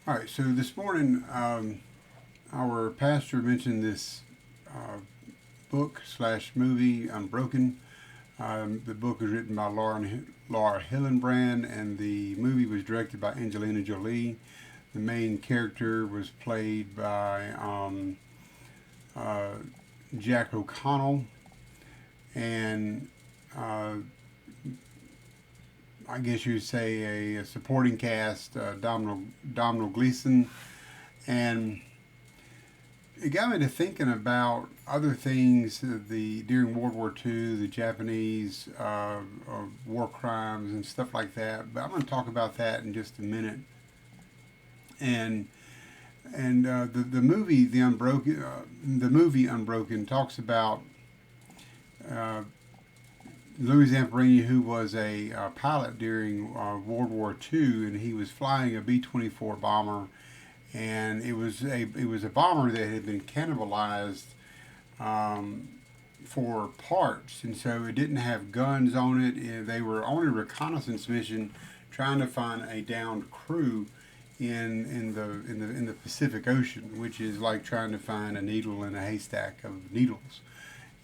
All right, so this morning, our pastor mentioned this uh, book slash movie, Unbroken. The book was written by Laura Hillenbrand, and the movie was directed by Angelina Jolie. The main character was played by uh, Jack O'Connell, and uh, I guess you'd say a supporting cast, Domhnall Gleeson, and it got me to thinking about other things the during World War II, the Japanese war crimes and stuff like that. But I'm going to talk about that in just a minute. And the movie the movie Unbroken talks about uh, Louis Zamperini, who was a pilot during World War II, and he was flying a B-24 bomber, and it was a bomber that had been cannibalized um, for parts, and so it didn't have guns on it. They were on a reconnaissance mission, trying to find a downed crew in the Pacific Ocean, which is like trying to find a needle in a haystack of needles.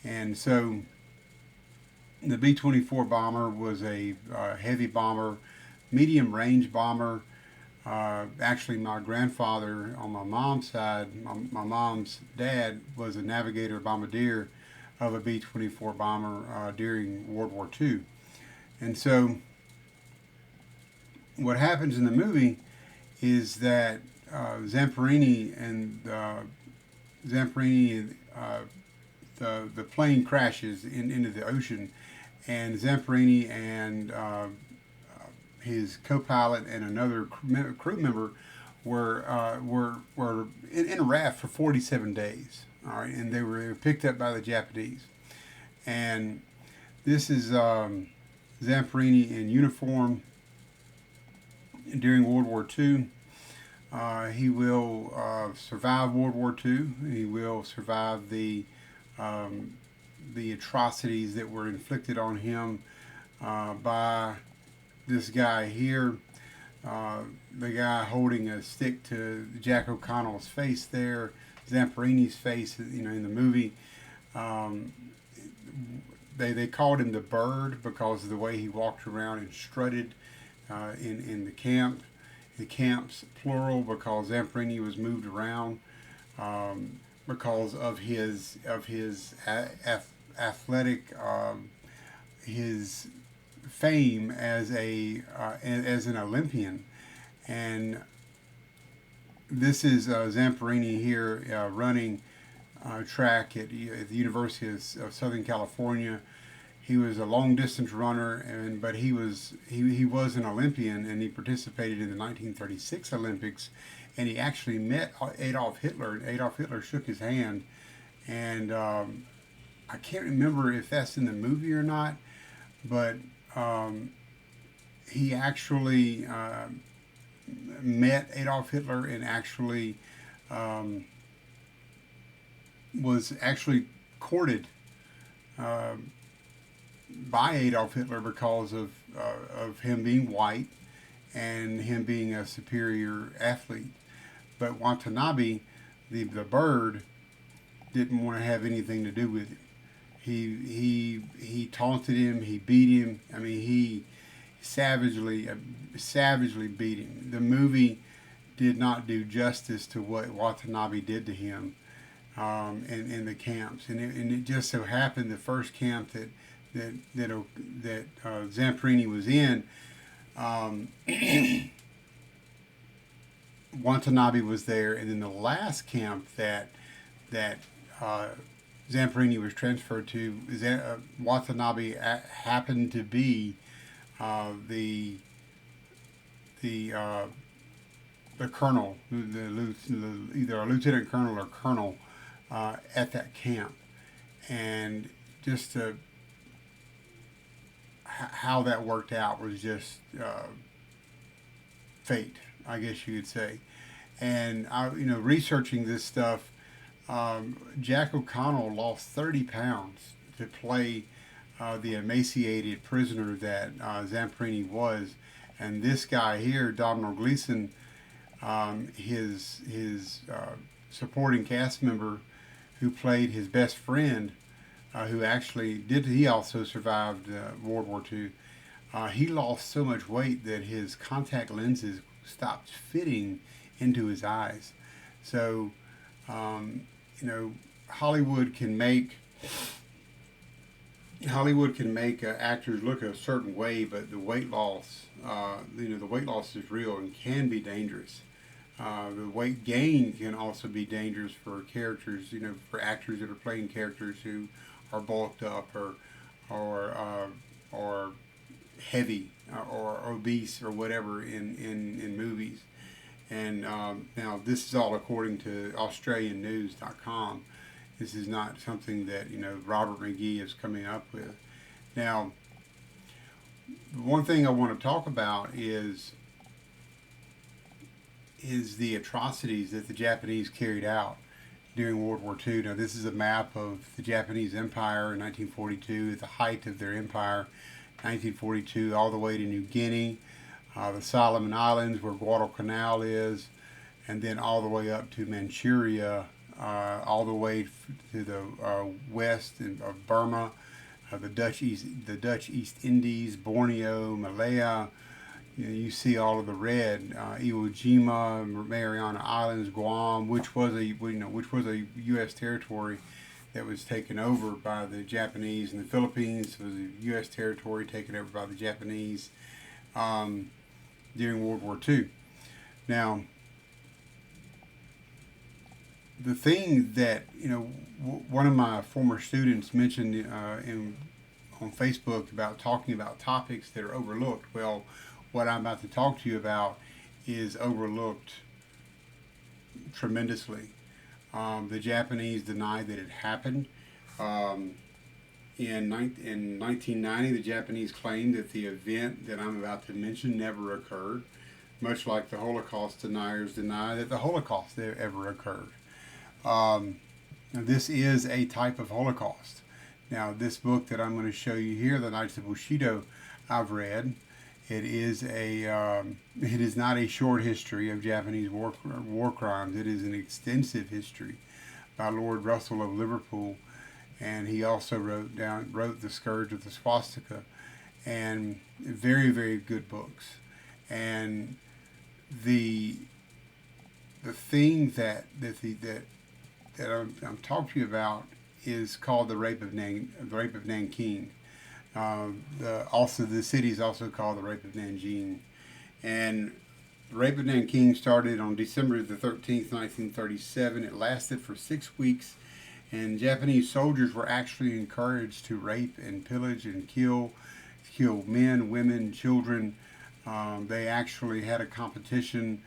And so the B-24 bomber was a heavy bomber, medium range bomber. Actually, my grandfather on my mom's side, my mom's dad was a navigator bombardier of a B-24 bomber during World War II. And so, what happens in the movie is that Zamperini, the plane crashes into the ocean, and Zamperini and his co-pilot and another crew member were in a raft for 47 days. All right, and they were picked up by the Japanese. And this is Zamperini in uniform during World War II. He will survive World War II. He will survive um, the atrocities that were inflicted on him by this guy here, the guy holding a stick to Jack O'Connell's face there, Zamperini's face, in the movie. Um, they called him the Bird because of the way he walked around and strutted in the camp. The camps plural because Zamperini was moved around because of his athletic his fame as an Olympian. And this is Zamperini here running track at the University of Southern California. He was a long distance runner, but he was an Olympian, and he participated in the 1936 Olympics, and he actually met Adolf Hitler, and Adolf Hitler shook his hand, and I can't remember if that's in the movie or not, but um, he actually met Adolf Hitler and actually um, was actually courted uh, by Adolf Hitler because of him being white and him being a superior athlete. But Watanabe, the bird, didn't want to have anything to do with it. He taunted him. He beat him. I mean, he savagely beat him. The movie did not do justice to what Watanabe did to him in the camps. And it just so happened the first camp that Zamperini was in, um, Watanabe was there, and then the last camp that Zamperini was transferred to, Watanabe happened to be the the uh, the colonel, either a lieutenant colonel or colonel at that camp, and just how that worked out was just fate, I guess you could say. And researching this stuff, Jack O'Connell lost 30 pounds to play the emaciated prisoner that Zamperini was, and this guy here, Domhnall Gleeson, His supporting cast member who played his best friend, who actually did, he also survived World War II. He lost so much weight that his contact lenses stopped fitting into his eyes. So, um, you know, Hollywood can make Hollywood can make actors look a certain way, but the weight loss, the weight loss is real and can be dangerous. The weight gain can also be dangerous for characters, for actors that are playing characters who are bulked up or or heavy or obese or whatever in movies. And now this is all according to AustralianNews.com. This is not something that Robert McGee is coming up with. Now, one thing I want to talk about is the atrocities that the Japanese carried out during World War II. Now, this is a map of the Japanese Empire in 1942, at the height of their empire, 1942, all the way to New Guinea, the Solomon Islands, where Guadalcanal is, and then all the way up to Manchuria, all the way to the west of Burma, the Dutch East Indies, Borneo, Malaya. You see all of the red, Iwo Jima, Mariana Islands, Guam, which was a U.S. territory that was taken over by the Japanese, and the Philippines was a U.S. territory taken over by the Japanese during World War II. Now, the thing that one of my former students mentioned on Facebook about talking about topics that are overlooked. Well, what I'm about to talk to you about is overlooked tremendously. The Japanese deny that it happened. In 1990, the Japanese claimed that the event that I'm about to mention never occurred, much like the Holocaust deniers deny that the Holocaust ever occurred. This is a type of Holocaust. Now, this book that I'm going to show you here, The Knights of Bushido, I've read. It is not a short history of Japanese war crimes. It is an extensive history by Lord Russell of Liverpool, and he also wrote The Scourge of the Swastika, and very, very good books. And the thing that I'm talking to you about is called the Rape of Nanking. Also, the city is also called the Rape of Nanjing. And the Rape of Nanking started on December the 13th, 1937. It lasted for 6 weeks, and Japanese soldiers were actually encouraged to rape and pillage and kill men, women, children. They actually had a competition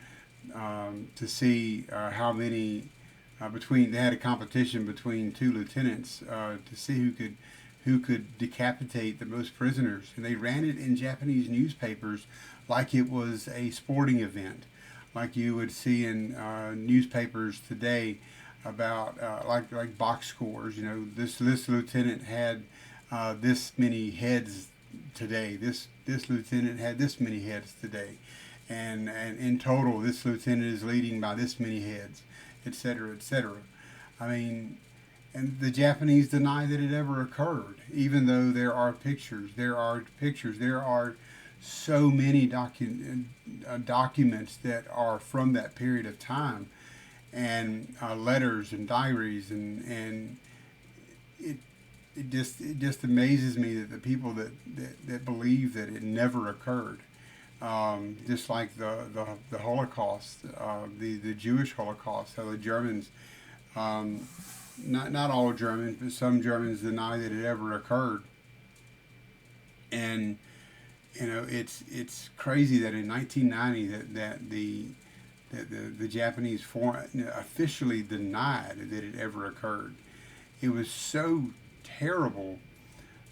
to see how many. They had a competition between two lieutenants to see who could decapitate the most prisoners, and they ran it in Japanese newspapers like it was a sporting event, like you would see in newspapers today about like box scores. This lieutenant had this many heads today. This lieutenant had this many heads today, and in total, this lieutenant is leading by this many heads, etc., etc. I mean, and the Japanese deny that it ever occurred, even though there are pictures. There are so many documents that are from that period of time, and letters and diaries, and it just amazes me that the people that believe that it never occurred. Just like the Holocaust, the Jewish Holocaust, how the Germans, not all Germans, but some Germans deny that it ever occurred. And it's crazy that in 1990 that the Japanese officially denied that it ever occurred. It was so terrible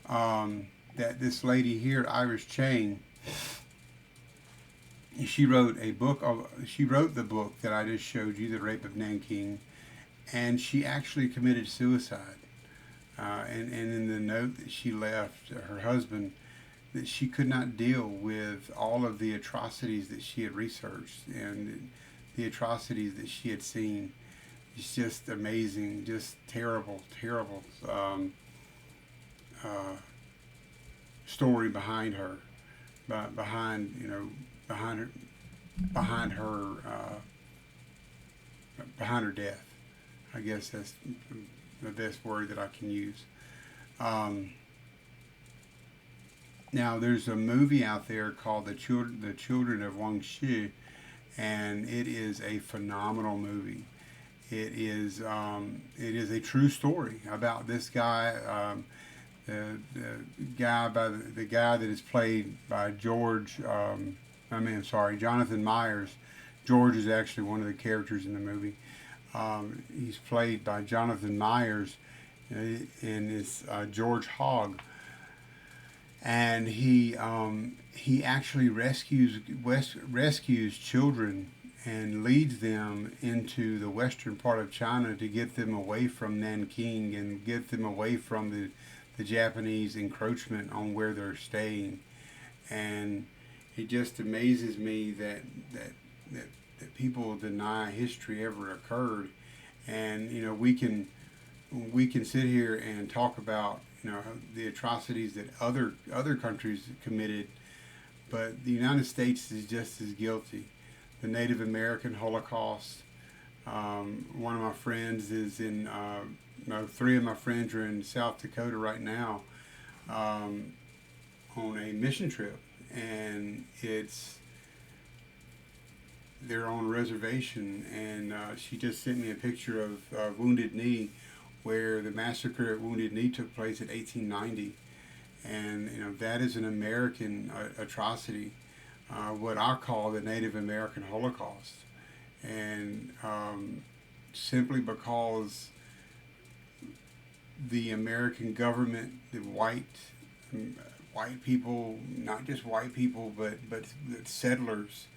that this lady here, Iris Chang, she wrote the book that I just showed you, The Rape of Nanking, and she actually committed suicide. And in the note that she left her husband, that she could not deal with all of the atrocities that she had researched, and the atrocities that she had seen. It's just amazing, just terrible, terrible uh, story behind her, behind behind her, behind her, behind her death. I guess that's the best word that I can use. Um, Now, there's a movie out there called The Children of Wangxi, and it is a phenomenal movie. It is a true story about this guy, the guy the guy that is played by Jonathan Myers. George is actually one of the characters in the movie. He's played by Jonathan Myers, and it's George Hogg, and he actually rescues children and leads them into the western part of China to get them away from Nanking and get them away from the Japanese encroachment on where they're staying. And it just amazes me that people deny history ever occurred. And we can sit here and talk about the atrocities that other countries committed, but the United States is just as guilty. The Native American Holocaust. One of my friends is in. No, three of my friends are in South Dakota right now, on a mission trip, and they're on a reservation, and she just sent me a picture of Wounded Knee, where the massacre at Wounded Knee took place in 1890, and that is an American atrocity, what I call the Native American Holocaust, and simply because the American government, the white people, not just white people, but settlers,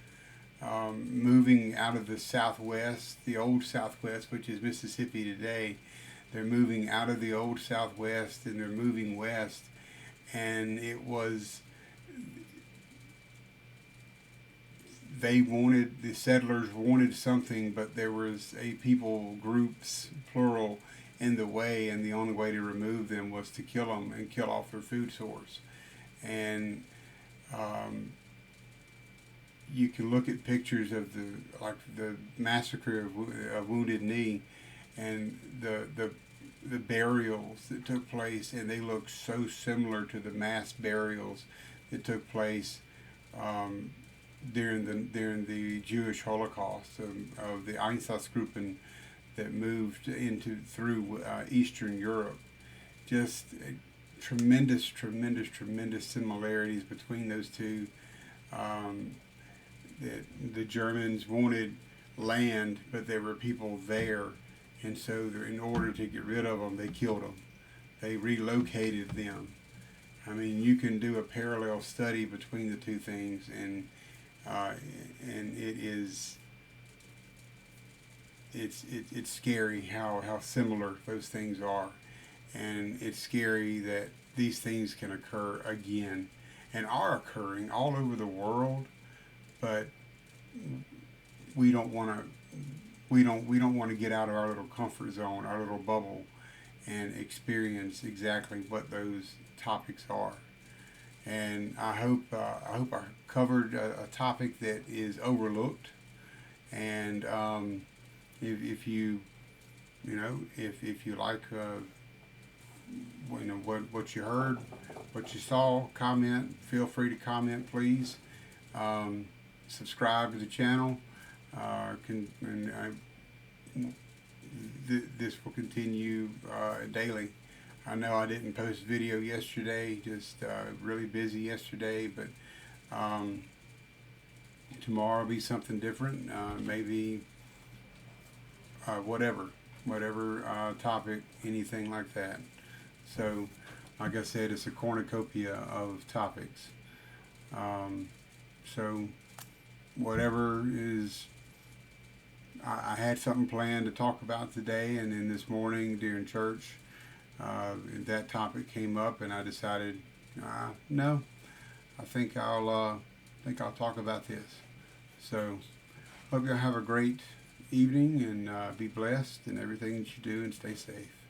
moving out of the Southwest, the old Southwest, which is Mississippi today. They're moving out of the old Southwest and they're moving west, and the settlers wanted something, but there was a people groups, plural, in the way, and the only way to remove them was to kill them and kill off their food source. And you can look at pictures of the massacre of Wounded Knee, and the burials that took place, and they look so similar to the mass burials that took place during the Jewish Holocaust of the Einsatzgruppen that moved through Eastern Europe. Just tremendous similarities between those two. The Germans wanted land, but there were people there, and so in order to get rid of them, they killed them. They relocated them. I mean, you can do a parallel study between the two things, and it's scary how similar those things are, and it's scary that these things can occur again, and are occurring all over the world, but we don't want to get out of our little comfort zone, our little bubble, and experience exactly what those topics are. And I hope I covered a topic that is overlooked. And if you like what you heard, what you saw, comment. Feel free to comment, please. Subscribe to the channel. This will continue daily. I know I didn't post video yesterday, just really busy yesterday, but tomorrow will be something different. Maybe whatever topic, anything like that. So, like I said, it's a cornucopia of topics. So, whatever is, I had something planned to talk about today, and then this morning during church, that topic came up, and I decided, no, I think I'll talk about this. So, Hope y'all have a great evening and be blessed in everything that you do and stay safe.